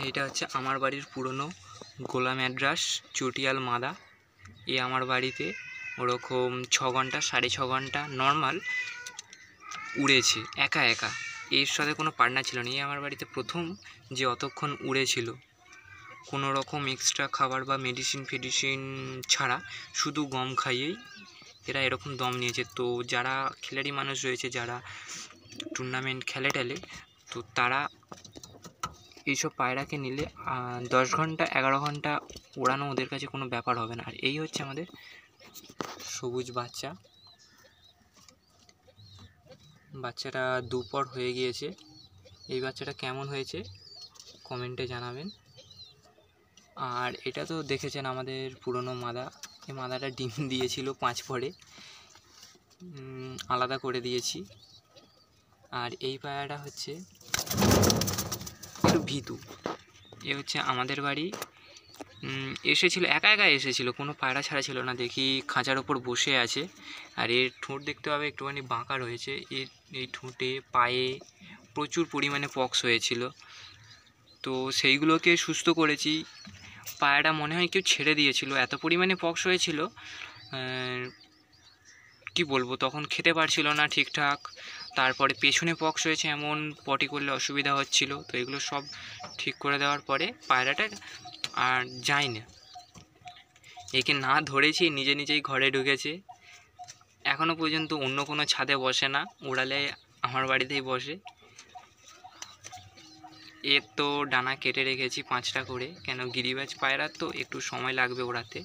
এটা হচ্ছে আমার বাড়ির পুরনো গোলা ম্যাড্রাস চটিয়াল মাদা। এ আমার বাড়িতে ওরকম 6 ঘন্টা 6.5 ঘন্টা নর্মাল উড়েছে একা একা। এর সাথে কোনো পার্টনার ছিল না। এই আমার বাড়িতে প্রথম যে অতক্ষণ উড়েছিল কোনো রকম এক্সট্রা খাবার বা মেডিসিন ফেডিসিন ছাড়া, শুধু গম খাইয়েই এরা এরকম দম নিয়েছে। তো যারা খেলাড়ি মানুষ রয়েছে, যারা টুর্নামেন্ট খেলে টেলে, তো তারা এইসব পায়রাকে নিলে 10 ঘন্টা 11 ঘন্টা ওড়ানো ওদের কাছে কোনো ব্যাপার হবে না। আর এই হচ্ছে আমাদের সবুজ বাচ্চা। বাচ্চাটা দুপর হয়ে গিয়েছে। এই বাচ্চাটা কেমন হয়েছে কমেন্টে জানাবেন। আর এটা তো দেখেছেন আমাদের পুরনো মাদা। এই মাদাটা ডিম দিয়েছিল 5 পরে, আলাদা করে দিয়েছি। আর এই পায়রাটা হচ্ছে একটু ভীতু। এ হচ্ছে আমাদের বাড়ি এসেছিল, একা একা এসেছিল, কোনো পায়রা ছাড়া ছিল না। দেখি খাঁচার ওপর বসে আছে। আর এর ঠোঁট দেখতে হবে একটুখানি বাঁকা রয়েছে। এই ঠোঁটে পায়ে প্রচুর পরিমাণে পক্স হয়েছিল, তো সেইগুলোকে সুস্থ করেছি। পায়রাটা মনে হয় কেউ ছেড়ে দিয়েছিল, এত পরিমাণে পক্স হয়েছিল কি বলবো, তখন খেতে পারছিল না ঠিকঠাক। তারপরে পেছনে পক্স হয়েছে, এমন পটি করলে অসুবিধা হচ্ছিল। তো এগুলো সব ঠিক করে দেওয়ার পরে পায়রাটা আর যায় না। একে না ধরেছি নিজে নিজেই ঘরে ঢুকেছে। এখনও পর্যন্ত অন্য কোনো ছাদে বসে না, উড়ালে আমার বাড়িতেই বসে। এর তো ডানা কেটে রেখেছি 5টা করে, কেন গিরিবাজ পায়রার তো একটু সময় লাগবে ওড়াতে।